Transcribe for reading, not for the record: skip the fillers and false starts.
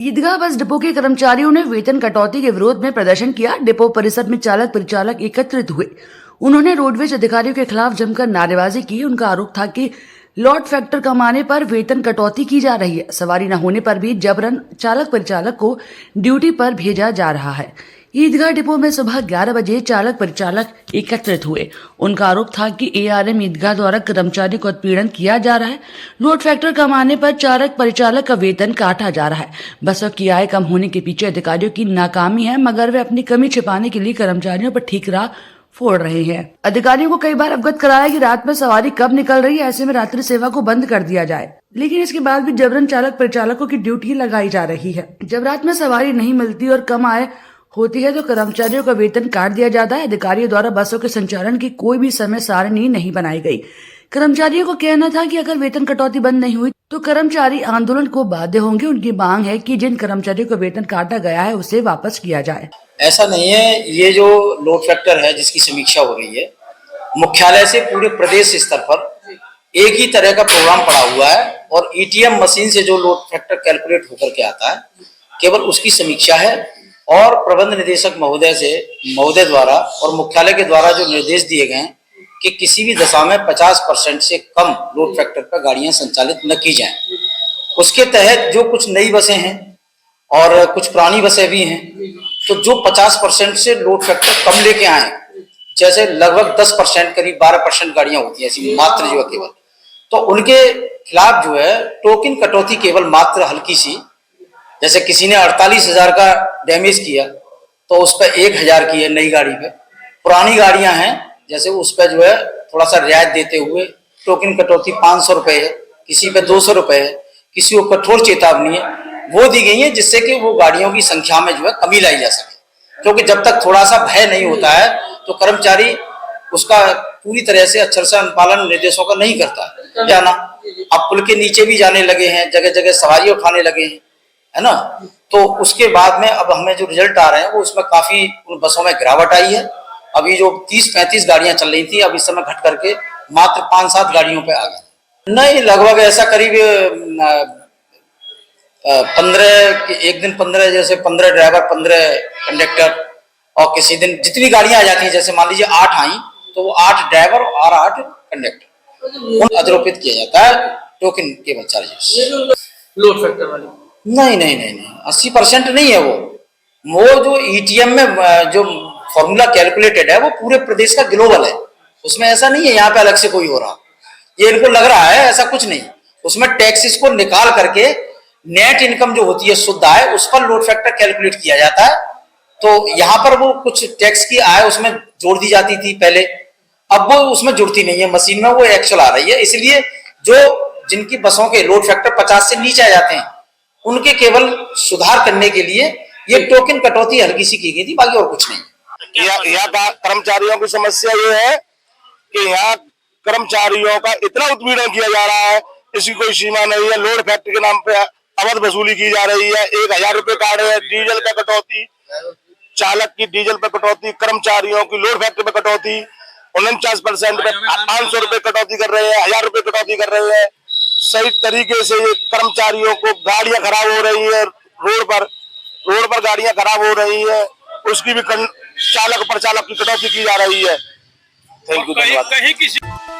ईदगाह bus depot के कर्मचारियों ने वेतन कटौती के विरोध में प्रदर्शन किया। डिपो परिसर में चालक परिचालक एकत्रित हुए। उन्होंने रोडवेज अधिकारियों के खिलाफ जमकर नारेबाजी की। उनका आरोप था कि लॉट फैक्टर कमाने पर वेतन कटौती की जा रही है। सवारी न होने पर भी जबरन चालक परिचालक को ड्यूटी पर भेजा जा रहा है। ईदगाह डिपो में सुबह 11 बजे चालक परिचालक एकत्रित हुए। उनका आरोप था कि एआरएम ईदगाह द्वारा कर्मचारियों को उत्पीड़न किया जा रहा है। लोड फैक्टर कमाने पर चालक परिचालक का वेतन काटा जा रहा है। बसों की आय कम होने के पीछे अधिकारियों की नाकामी है, मगर वे अपनी कमी छिपाने के लिए कर्मचारियों पर ठीकरा फोड़ रहे हैं। अधिकारियों को कई बार अवगत कराया कि रात में सवारी कब निकल रही है, ऐसे में रात्रि सेवा को बंद कर दिया जाए, लेकिन इसके बाद भी जबरन चालक परिचालकों की ड्यूटी लगाई जा रही है। जब रात में सवारी नहीं मिलती और कम आय होती है तो कर्मचारियों का वेतन काट दिया जाता है। अधिकारियों द्वारा बसों के संचालन की कोई भी समय सारणी नहीं बनाई गई। कर्मचारियों को कहना था कि अगर वेतन कटौती बंद नहीं हुई तो कर्मचारी आंदोलन को बाध्य होंगे। उनकी मांग है कि जिन कर्मचारियों को वेतन काटा गया है उसे वापस किया जाए। ऐसा नहीं है, ये जो लोड फैक्टर है जिसकी समीक्षा हो रही है, मुख्यालय से पूरे प्रदेश स्तर पर एक ही तरह का प्रोग्राम पड़ा हुआ है और ईटीएम मशीन से जो लोड फैक्टर कैलकुलेट होकर के आता है केवल उसकी समीक्षा है। और प्रबंध निदेशक महोदय द्वारा और मुख्यालय के द्वारा जो निर्देश दिए गए हैं कि किसी भी दशा में 50% से कम लोड फैक्टर पर गाड़ियां संचालित न की जाएं। उसके तहत जो कुछ नई बसें हैं और कुछ पुरानी बसें भी हैं, तो जो 50% से लोड फैक्टर कम लेके आए, जैसे लगभग 10% करीब 12% गाड़ियां होती हैं ऐसी मात्र जो केवल, तो उनके खिलाफ जो है टोकन कटौती केवल मात्र हल्की सी, जैसे किसी ने 48,000 का डैमेज किया तो उस पर 1,000 की है नई गाड़ी पे। पुरानी गाड़ियां हैं जैसे उस पर जो है थोड़ा सा रियायत देते हुए टोकन कटौती 500 रुपए है, किसी पे 200 रुपए है, किसी को कठोर चेतावनी है वो दी गई है, जिससे कि वो गाड़ियों की संख्या में जो है कमी लाई जा सके। क्योंकि जब तक थोड़ा सा भय नहीं होता है तो कर्मचारी उसका पूरी तरह से अक्षर से अनुपालन निर्देशों का नहीं करता है। क्या ना, अब पुल के नीचे भी जाने लगे हैं, जगह जगह सवारी उठाने लगे हैं, है ना। तो उसके बाद में अब हमें जो रिजल्ट आ रहे हैं वो उसमें काफी उन बसों में गिरावट आई है। अभी जो 30-35 गाड़ियां चल रही थी अब इस समय घट करके मात्र 5-7 गाड़ियों पे आ गई। नहीं, लगभग ऐसा करीब 15 एक दिन 15, जैसे 15 ड्राइवर 15 कंडक्टर, और किसी दिन जितनी गाड़ियां आ जाती हैं, जैसे मान लीजिए 8 आई तो वो 8 ड्राइवर और 8 कंडक्टर आरोपित किया जाता है टोकन केवल चार्जेस। लोड फैक्टर वाली नहीं, 80% नहीं है वो जो ईटीएम में जो फॉर्मूला कैलकुलेटेड है वो पूरे प्रदेश का ग्लोबल है। उसमें ऐसा नहीं है यहाँ पे अलग से कोई हो रहा, ये इनको लग रहा है, ऐसा कुछ नहीं। उसमें टैक्सेस को निकाल करके नेट इनकम जो होती है शुद्ध आय उस पर लोड फैक्टर कैलकुलेट किया जाता है। तो यहाँ पर वो कुछ टैक्स की आय उसमें जोड़ दी जाती थी पहले, अब वो उसमें जुड़ती नहीं है, मशीन में वो एक्चुअल आ रही है। इसलिए जो जिनकी बसों के लोड फैक्टर 50 से नीचे आ जाते हैं उनके केवल सुधार करने के लिए ये टोकन कटौती हल्की सी की गई थी, बाकी और कुछ नहीं। यहाँ कर्मचारियों की समस्या ये है कि यहाँ कर्मचारियों का इतना उत्पीड़न किया जा रहा है, इसकी कोई सीमा नहीं है। लोड फैक्टर के नाम पे अवध वसूली की जा रही है। 1,000 रुपए काट रहे हैं, डीजल पे कटौती, चालक की डीजल पे कटौती, कर्मचारियों की लोड फैक्टर पे कटौती, 49% पे 500 रुपए कटौती कर रहे हैं, 1,000 रुपए कटौती कर रहे हैं। सही तरीके से ये कर्मचारियों को गाड़ियां खराब हो रही है, रोड पर गाड़ियां खराब हो रही है, उसकी भी चालक प्रचालक की कटौती की जा रही है। थैंक यू, धन्यवाद।